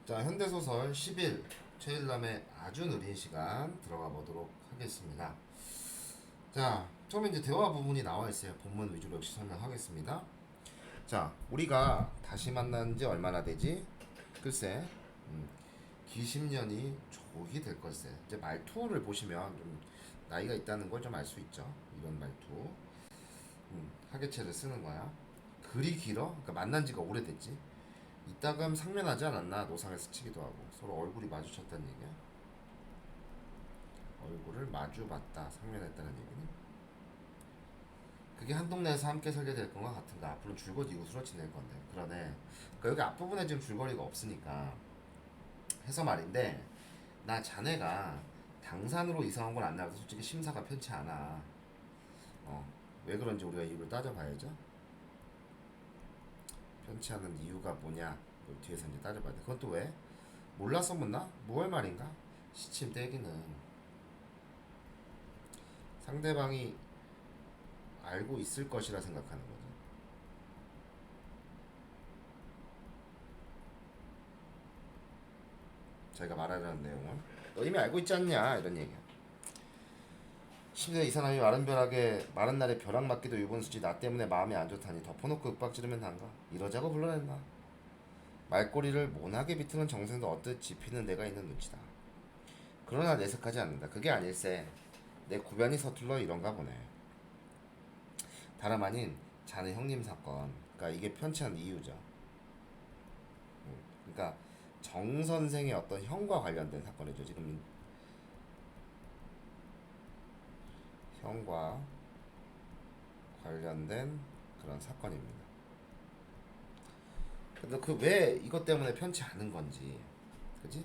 자, 현대소설 10일 최일남의 아주 느린 시간 들어가 보도록 하겠습니다. 자, 처음에 이제 대화 부분이 나와 있어요. 본문 위주로 역시 설명하겠습니다. 자, 우리가 다시 만난 지 얼마나 되지? 글쎄, 기십년이 족이 될 걸세. 이제 말투를 보시면 좀 나이가 있다는 걸 좀 알 수 있죠. 이런 말투. 하계체를 쓰는 거야. 그리 길어? 그러니까 만난 지가 오래됐지. 이따금 상면하지 않았나? 노상에 스치기도 하고 서로 얼굴이 마주쳤다는 얘기야. 얼굴을 마주봤다, 상면했다는 얘기는 그게 한 동네에서 함께 살게 될 건가 같은가. 앞으로는 줄곧 이웃으로 지낼 건데. 그러네. 그러니까 여기 앞부분에 지금 줄거리가 없으니까 해서 말인데, 나 자네가 당산으로 이사 온 건 안 나와서 솔직히 심사가 편치 않아. 어, 왜 그런지 우리가 이유를 따져봐야죠. 편치 않은 이유가 뭐냐, 그 뒤에서 이제 따져봐야 돼. 그건 또 왜? 몰라서 묻나? 뭐할 말인가? 시침 떼기는 상대방이 알고 있을 것이라 생각하는 거죠. 자기가 말하려는 내용은 너 이미 알고 있지 않냐, 이런 얘기야. 심지어 이 사람이 마른 날에 벼락 맞기도 유분수지 나 때문에 마음이 안 좋다니 덮어놓고 윽박지르면 단가. 이러자고 불러냈나. 말꼬리를 모나게 비트는 정성도 얻듯 짚히는 내가 있는 눈치다. 그러나 내색하지 않는다. 그게 아닐세. 내 구변이 서툴러 이런가 보네. 다름 아닌 자네 형님 사건. 그러니까 이게 편치 않은 이유죠. 그러니까 정 선생의 어떤 형과 관련된 사건이죠. 지금 형과 관련된 그런 사건입니다. 근데 그 왜 이것 때문에 편치 않은 건지, 그지?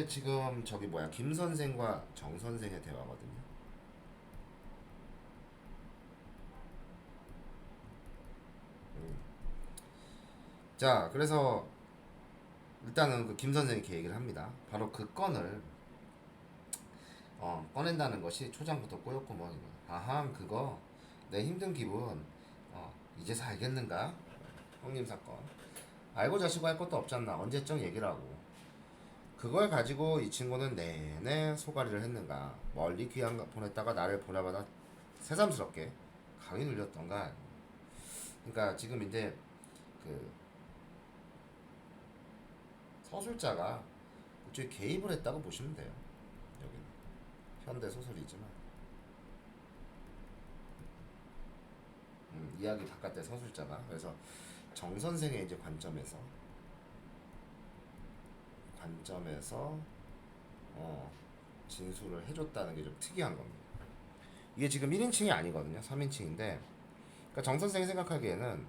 지금 저기 뭐야, 김 선생과 정 선생의 대화거든요. 자, 그래서 일단은 그 김 선생이 이렇게 얘기를 합니다. 바로 그 건을 꺼낸다는 것이 초장부터 꼬였구먼. 이거. 아하, 그거 내 힘든 기분 이제서 알겠는가? 형님 사건 알고 자시고 할 것도 없잖나. 언제적 얘기를 하고 그걸 가지고 이 친구는 내내 소가리를 했는가. 멀리 귀양 보냈다가 나를 보내받아 새삼스럽게 강이 눌렸던가. 그러니까 지금 이제 그 서술자가 일종의 개입을 했다고 보시면 돼요. 여기는 현대 소설이지만 이야기 바깥의 서술자가. 그래서 정 선생의 이제 관점에서 어, 진술을 해줬다는 게 좀 특이한 겁니다. 이게 지금 1인칭이 아니거든요. 3인칭인데, 그러니까 정 선생이 생각하기에는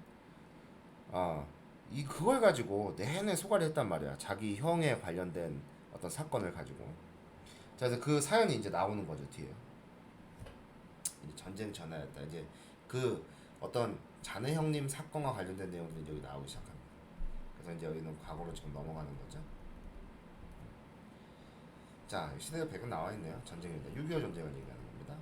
이 그걸 가지고 내내 소가리 했단 말이야. 자기 형에 관련된 어떤 사건을 가지고. 자, 그래서 그 사연이 이제 나오는 거죠, 뒤에. 이제 전쟁 전화였다. 이제 그 어떤 자네 형님 사건과 관련된 내용들이 여기 나오기 시작합니다. 그래서 이제 여기는 과거로 지금 넘어가는 거죠. 자, 시대적 배경 나와 있네요. 전쟁입니다. 6.25 전쟁을 얘기하는 겁니다.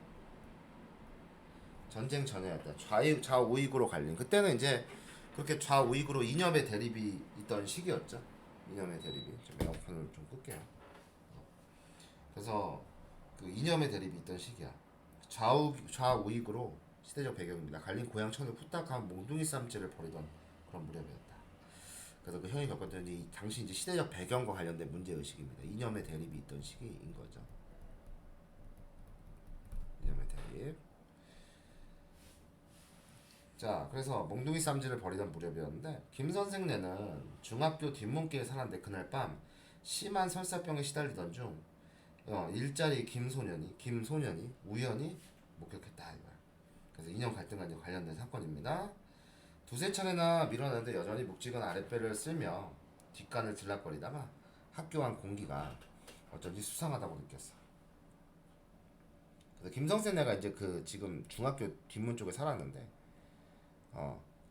전쟁 전이었다. 좌우익으로 갈린. 그때는 이제 그렇게 좌우익으로 이념의 대립이 있던 시기였죠. 이념의 대립이. 좀 에어컨을 좀 끌게요. 그래서 그 이념의 대립이 있던 시기야. 좌우익으로 시대적 배경입니다. 갈린 고향천을 후딱한 몽둥이 싸움질을 벌이던 그런 무렵이었다. 그래서 그 형이 겪었던 이 당시 이제 시대적 배경과 관련된 문제 의식입니다. 이념의 대립이 있던 시기인 거죠. 이념의 대립. 자, 그래서 몽둥이 쌈질을 벌이던 무렵이었는데 김 선생네는 중학교 뒷문길에 살았는데 그날 밤 심한 설사병에 시달리던 중 일자리 김소년이 우연히 목격했다 이거야. 그래서 이념 갈등과 관련된 사건입니다. 두세 차례나 밀어내는데 여전히 묵직한 아랫배를 쓸며 뒷간을 들락거리다가 학교 안 공기가 어쩐지 수상하다고 느꼈어. 그래서 김선생네가 이제 그 지금 중학교 뒷문 쪽에 살았는데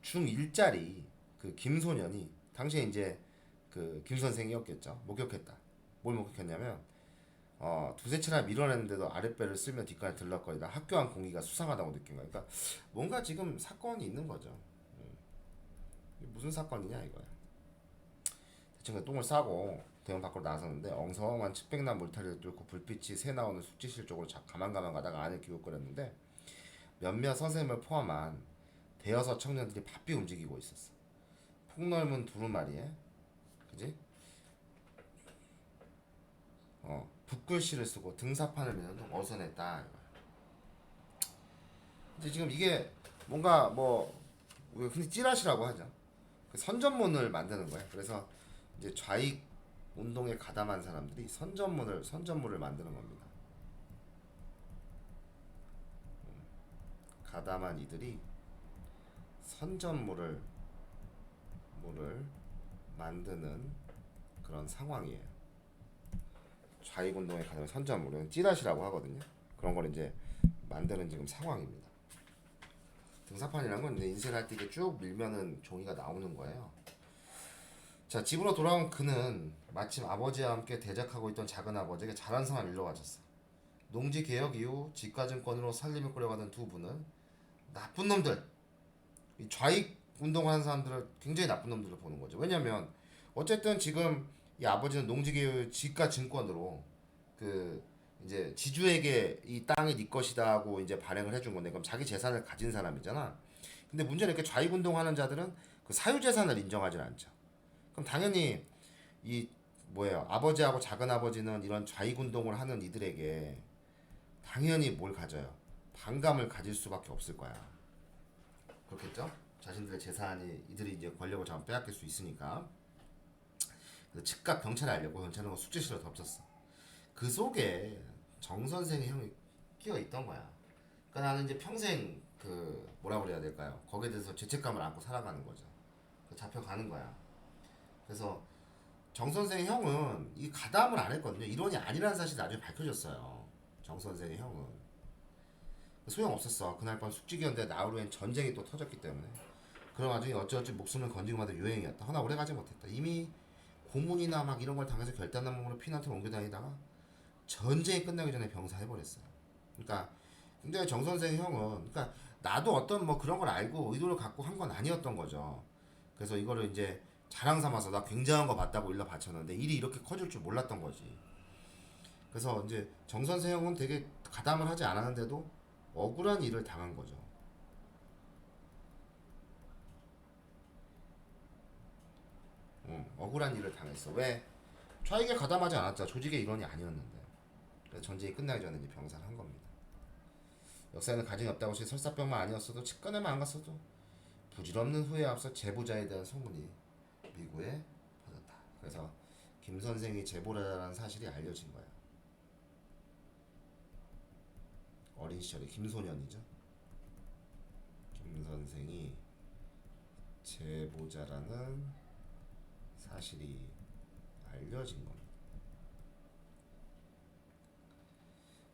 중1짜리 그 김소년이 당시에 이제 그 김 선생이었겠죠. 목격했다. 뭘 목격했냐면 두세 차례 밀어냈는데도 아랫배를 쓸며 뒷간에 들락거리다 학교 안 공기가 수상하다고 느낀 거야. 그러니까 뭔가 지금 사건이 있는 거죠. 무슨 사건이냐 이거야. 그 친구가 똥을 싸고 대문 밖으로 나섰는데 엉성한 측백난 물타리를 뚫고 불빛이 새 나오는 숙지실 쪽으로 가만 가다가 안을 기웃거렸는데 몇몇 선생님을 포함한 대여섯 청년들이 바삐 움직이고 있었어. 폭넓은 두루마리에, 그지? 붓글씨를 쓰고 등사판을 미는 등 어선했다. 이제 지금 이게 뭔가 뭐 흔히 찌라시라고 하죠. 그 선전문을 만드는 거예요. 그래서 이제 좌익 운동에 가담한 사람들이 선전물을 만드는 겁니다. 가담한 이들이 선전물을 만드는 그런 상황이에요. 좌익 운동에 가담한 선전물은 찌라시라고 하거든요. 그런 걸 이제 만드는 지금 상황입니다. 등사판이라는 건 이제 인쇄할 때 이게 쭉 밀면은 종이가 나오는 거예요. 자, 집으로 돌아온 그는 마침 아버지와 함께 대작하고 있던 작은 아버지에게 자랑스러운 일로 가졌어. 농지 개혁 이후 집가증권으로 살림을 꾸려가던 두 분은 나쁜 놈들, 이 좌익 운동하는 사람들을 굉장히 나쁜 놈들을 보는 거죠. 왜냐면 어쨌든 지금 이 아버지는 농지 개혁 집가증권으로 그 이제 지주에게 이 땅이 네 것이다 하고 이제 발행을 해준 건데, 그럼 자기 재산을 가진 사람이잖아. 근데 문제는 이렇게 좌익 운동하는 자들은 그 사유 재산을 인정하지 않죠. 그럼 당연히 이 뭐예요? 아버지하고 작은 아버지는 이런 좌익 운동을 하는 이들에게 당연히 뭘 가져요? 반감을 가질 수밖에 없을 거야. 그렇겠죠? 자신들의 재산이 이들이 이제 권력을 잠깐 빼앗길 수 있으니까. 그래서 즉각 경찰에 알려고 경찰은 숙제실로 덮쳤어. 그 속에 정 선생의 형이 끼어 있던 거야. 그러니까 나는 이제 평생 그 뭐라 그래야 될까요? 거기에 대해서 죄책감을 안고 살아가는 거죠. 잡혀가는 거야. 그래서 정 선생의 형은 이 가담을 안 했거든요. 이론이 아니라는 사실이 나중에 밝혀졌어요. 정 선생의 형은 소용 없었어. 그날 밤 숙직이었는데 나흘 후엔 전쟁이 또 터졌기 때문에. 그런 와중에 어찌어찌 목숨을 건지고 마던 유행이었다. 허나 오래가지 못했다. 이미 고문이나 막 이런 걸 당해서 결단한 몸으로 피난처 옮겨 다니다가 전쟁이 끝나기 전에 병사해버렸어요. 그러니까 근데 정 선생의 형은 그러니까 나도 어떤 뭐 그런 걸 알고 의도를 갖고 한 건 아니었던 거죠. 그래서 이거를 이제 자랑 삼아서 나 굉장한 거 봤다고 일러 바쳤는데 일이 이렇게 커질 줄 몰랐던 거지. 그래서 이제 정 선생은 되게 가담을 하지 않았는데도 억울한 일을 당한 거죠. 억울한 일을 당했어. 왜? 좌익에 가담하지 않았자. 조직의 일원이 아니었는데. 그래서 전쟁이 끝나기 전에 이제 병사를 한 겁니다. 역사에는 가증이 없다고 해서 설사병만 아니었어도 직관에만 안 갔어도 부질없는 후에 앞서 제보자에 대한 소문이 미국에 퍼졌다. 그래서 김 선생이 제보자라는 사실이 알려진 거야. 어린 시절에 김소년이죠. 김 선생이 제보자라는 사실이 알려진 겁니다.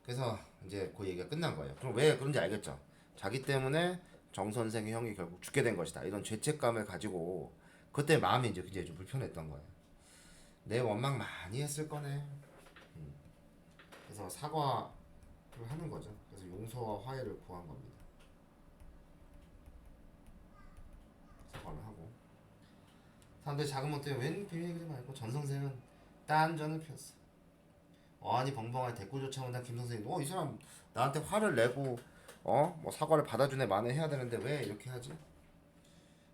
그래서 이제 그 얘기가 끝난 거예요. 그럼 왜 그런지 알겠죠? 자기 때문에 정 선생의 형이 결국 죽게 된 것이다. 이런 죄책감을 가지고 그때 마음이 이제 굉장히 좀 불편했던 거예요. 내 원망 많이 했을 거네. 그래서 사과를 하는 거죠. 그래서 용서와 화해를 구한 겁니다. 사과를 하고 사람들이 자그문 때문에 웬 비밀 그리 말고 전 선생은 딴전을 피웠어. 어안이 벙벙하게 대꾸 쫓아온다 김 선생이 이 사람 나한테 화를 내고 뭐 사과를 받아주네 만회해야 되는데 왜 이렇게 하지?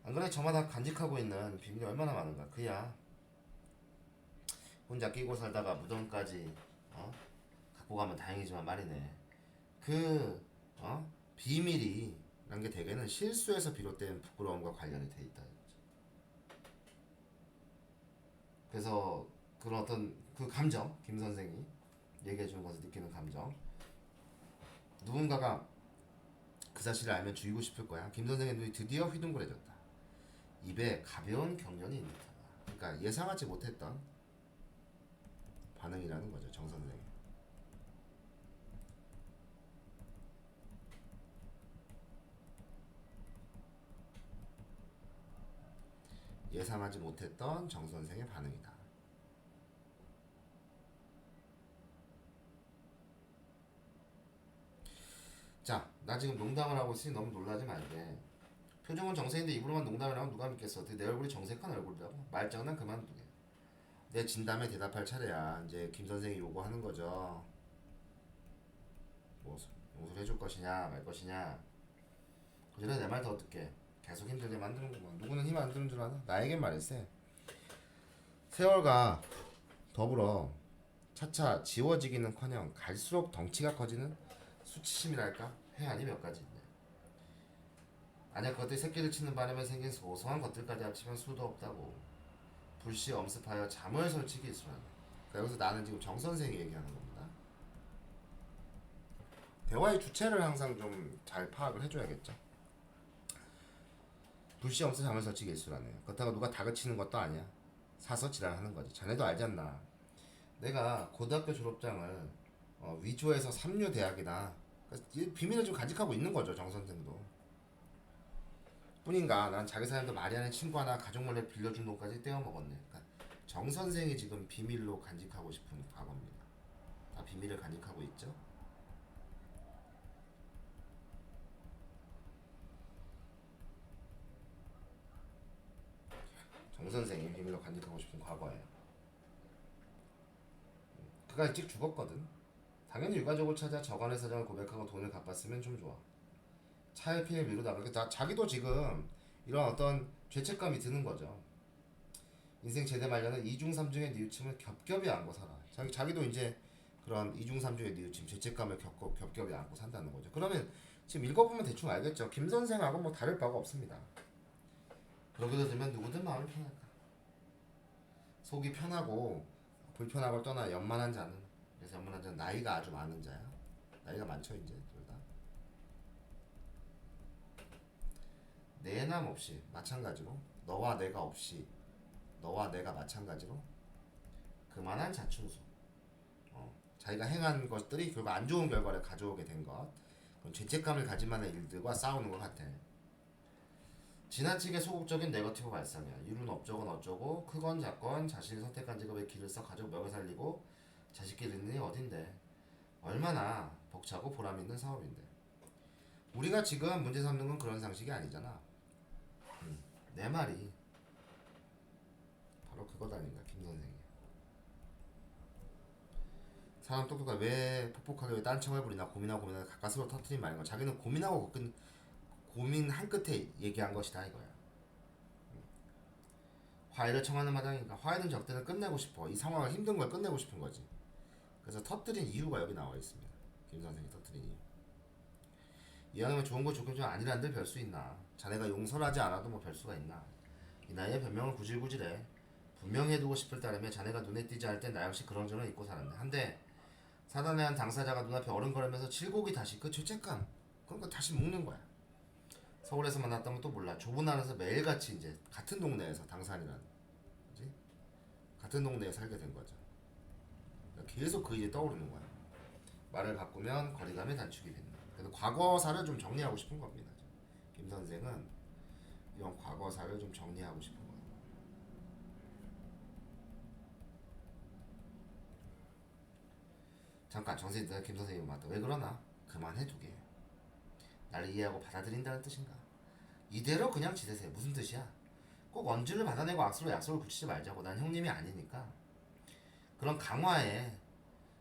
안 그래 저마다 간직하고 있는 비밀이 얼마나 많은가. 그야 혼자 끼고 살다가 무덤까지 갖고 가면 다행이지만 말이네. 그 비밀이 란 게 대개는 실수에서 비롯된 부끄러움과 관련이 돼 있다. 그래서 그런 어떤 그 감정, 김 선생이 얘기해 주는 것을 느끼는 감정. 누군가가 그 사실을 알면 죽이고 싶을 거야. 김 선생의 눈이 드디어 휘둥그레졌다. 입에 가벼운 경련이 있는 듯하다. 그러니까 예상하지 못했던 반응이라는 거죠, 정 선생. 예상하지 못했던 정 선생의 반응이다. 자, 나 지금 농담을 하고 있으니 너무 놀라지 말게. 표정은 정색인데 입으로만 농담을 하면 누가 믿겠어? 내 얼굴이 정색한 얼굴이라고? 말장난 그만두게. 내 진담에 대답할 차례야. 이제 김 선생이 요구하는 거죠. 뭐 용서를 해줄 것이냐 말 것이냐. 그전에 내 말 더 듣게. 계속 힘들게 만드는구만. 누구는 힘 안 드는 줄 아나? 나에겐 말했어. 세월과 더불어 차차 지워지기는커녕 갈수록 덩치가 커지는 수치심이랄까? 해안이 몇 가지 있네. 만약 그것들이 새끼를 치는 바람에 생긴 소소한 것들까지 합치면 수도 없다고. 불시 엄습하여 잠을 설치기 일쑤라네. 그러니까 여기서 나는 지금 정 선생이 얘기하는 겁니다. 대화의 주체를 항상 좀 잘 파악을 해줘야겠죠. 불시 엄습 잠을 설치기 일쑤라네. 그렇다고 누가 다그치는 것도 아니야. 사서 지랄하는 거지. 자네도 알지 않나. 내가 고등학교 졸업장을 위조해서 삼류 대학이나 비밀을 좀 간직하고 있는 거죠. 정 선생도. 뿐인가 난 자기 사연도 말이 아닌 친구 하나 가족 몰래 빌려준 돈까지 떼어먹었네. 그러니까 정 선생이 지금 비밀로 간직하고 싶은 과거입니다. 다 비밀을 간직하고 있죠. 정 선생이 비밀로 간직하고 싶은 과거예요. 그가 일찍 죽었거든. 당연히 유가족을 찾아 저간의 사정을 고백하고 돈을 갚았으면 좀 좋아. 차의 피해를 미루다가 자기도 지금 이런 어떤 죄책감이 드는 거죠. 인생 제대 말년은 이중삼중의 뉘우침을 겹겹이 안고 살아. 자기도 이제 그런 이중삼중의 뉘우침, 죄책감을 겹겹이 안고 산다는 거죠. 그러면 지금 읽어보면 대충 알겠죠. 김 선생하고 뭐 다를 바가 없습니다. 그러게 되면 누구든 마음이 편할까. 속이 편하고 불편하고 떠나 연만한 자는, 그래서 연만한 자는 나이가 아주 많은 자야. 나이가 많죠 이제 둘 다. 내남 없이 마찬가지로 너와 내가 없이 너와 내가 마찬가지로 그만한 자충수. 자기가 행한 것들이 결국 안 좋은 결과를 가져오게 된 것, 그런 죄책감을 가질 만한 일들과 싸우는 것 같아. 지나치게 소극적인 네거티브 발상이야. 이룬 업적은 어쩌고 크건 작건 자신이 선택한 직업에 길을 써 가족 먹여 살리고 자식끼리 있는 게 어딘데. 얼마나 벅차고 보람있는 사업인데. 우리가 지금 문제 삼는 건 그런 상식이 아니잖아. 내 말이 바로 그것 아닌가 김 선생이. 사람 똑똑하게 왜 폭폭하게 왜 딴청을 부리나 고민하고 가까스로 터트린 말인 거야. 자기는 고민하고 고민 한 끝에 얘기한 것이다 이거야. 화해를 청하는 마당이니까 화해는 적대는 끝내고 싶어. 이 상황을 힘든 걸 끝내고 싶은 거지. 그래서 터뜨린 이유가 여기 나와 있습니다. 김 선생이 터뜨린 이유. 이왕이면 좋은 거 좋긴 좀 아니란들 별 수 있나. 자네가 용서하지 않아도 뭐 별 수가 있나. 이 나이에 변명을 구질구질해. 분명히 해두고 싶을 따름에 자네가 눈에 띄지 않을 땐 나 역시 그런 점을 잊고 사는데. 한데 사단의 한 당사자가 눈앞에 어른거리면서 칠곡이 다시 그 죄책감 그런 거 다시 묵는 거야. 서울에서 만났다면 또 몰라. 좁은 안에서 매일같이 이제 같은 동네에서 당산이라는, 그지? 같은 동네에 살게 된 거죠. 계속 그 일이 떠오르는 거야. 말을 바꾸면 거리감이 단축이 된다. 그래서 과거사를 좀 정리하고 싶은 겁니다. 김 선생은 이런 과거사를 좀 정리하고 싶은 거예요. 잠깐 정선생 김 선생님 맞다. 왜 그러나? 그만해 두게. 나를 이해하고 받아들인다는 뜻인가? 이대로 그냥 지내세요. 무슨 뜻이야? 꼭 언질을 받아내고 악수로 약속을 붙이지 말자고. 난 형님이 아니니까. 그런 강화에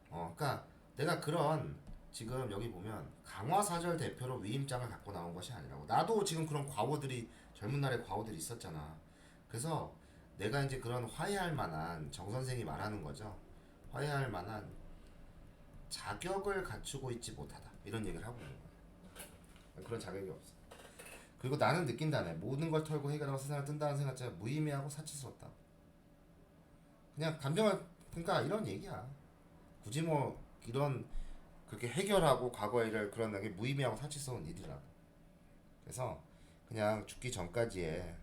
그러니까 내가 그런 지금 여기 보면 강화사절 대표로 위임장을 갖고 나온 것이 아니라고. 나도 지금 그런 과오들이 젊은 날에 과오들이 있었잖아. 그래서 내가 이제 그런 화해할 만한 정 선생이 말하는 거죠. 화해할 만한 자격을 갖추고 있지 못하다 이런 얘기를 하고 있는 거야. 그런 자격이 없어. 그리고 나는 느낀다네. 모든 걸 털고 해결하고 세상을 뜬다는 생각 자체가 무의미하고 사치스럽다. 그냥 감정을 그러니까 이런 얘기야. 굳이 뭐 이런 그렇게 해결하고 과거의 일을 그런 게 무의미하고 사치스러운 일이라고. 그래서 그냥 죽기 전까지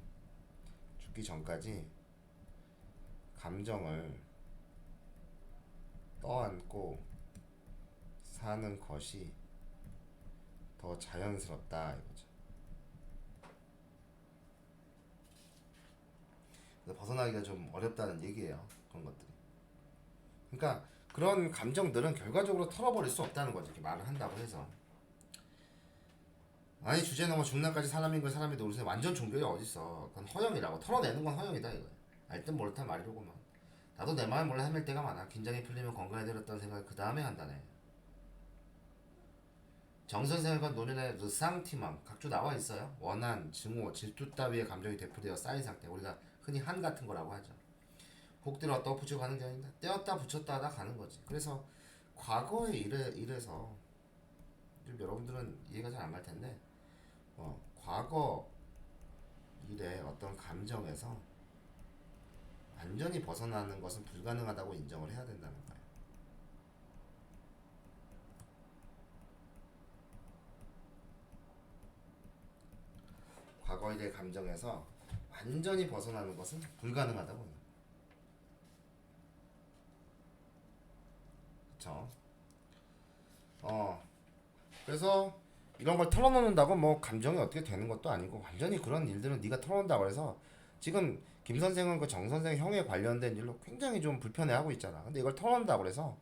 감정을 떠안고 사는 것이 더 자연스럽다 이거죠. 벗어나기가 좀 어렵다는 얘기예요. 그런 것들이. 그러니까 그런 감정들은 결과적으로 털어버릴 수 없다는 거죠. 이렇게 말을 한다고 해서. 아니 주제 넘어 중간까지 사람인 걸 사람이 노릇해. 완전 종교가 어딨어. 그건 허영이라고. 털어내는 건 허영이다 이거야. 알듯 모르듯한 말이로구만. 나도 내 마음 몰래 헤맬 때가 많아. 긴장이 풀리면 건강해졌다는 생각을 그 다음에 한다네. 정선생과 노년의 르상티망 각주 나와 있어요. 원한, 증오, 질투 따위의 감정이 대표되어 쌓인 상태. 우리가 흔히 한 같은 거라고 하죠. 혹 들었다 붙여 가는 게 아닌데 떼었다 붙였다 하다 가는 거지. 그래서 과거의 일에서 좀 여러분들은 이해가 잘 안 갈 텐데 과거 일의 어떤 감정에서 완전히 벗어나는 것은 불가능하다고 인정을 해야 된다는 거예요. 과거 일의 감정에서 완전히 벗어나는 것은 불가능하다고. 그쵸? 그래서 이런 걸 털어놓는다고 뭐 감정이 어떻게 되는 것도 아니고 완전히 그런 일들은 네가 털어놓는다고 해서 지금 김 선생은 그 정 선생 형에 관련된 일로 굉장히 좀 불편해하고 있잖아. 근데 이걸 털어놓는다고 해서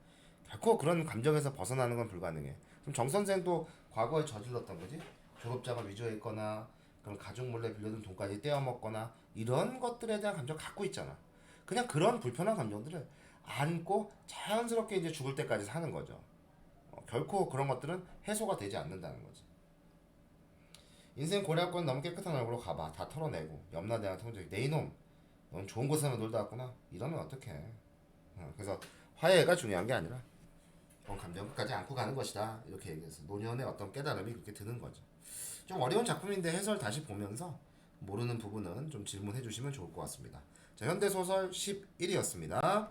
결코 그런 감정에서 벗어나는 건 불가능해. 그럼 정 선생도 과거에 저질렀던 거지. 졸업장을 위조했거나 그럼 가족 몰래 빌려준 돈까지 떼어먹거나 이런 것들에 대한 감정 갖고 있잖아. 그냥 그런 불편한 감정들을 안고 자연스럽게 이제 죽을 때까지 사는 거죠. 결코 그런 것들은 해소가 되지 않는다는 거지. 인생 고려할 너무 깨끗한 얼굴로 가봐. 다 털어내고 염라대왕 통제. 내 이놈, 넌 좋은 곳에만 놀다 왔구나. 이러면 어떡해. 그래서 화해가 중요한 게 아니라 그런 감정 끝까지 안고 가는 것이다. 이렇게 얘기해서 노년의 어떤 깨달음이 그렇게 드는 거죠. 좀 어려운 작품인데 해설 다시 보면서 모르는 부분은 좀 질문해 주시면 좋을 것 같습니다. 자, 현대소설 11이었습니다.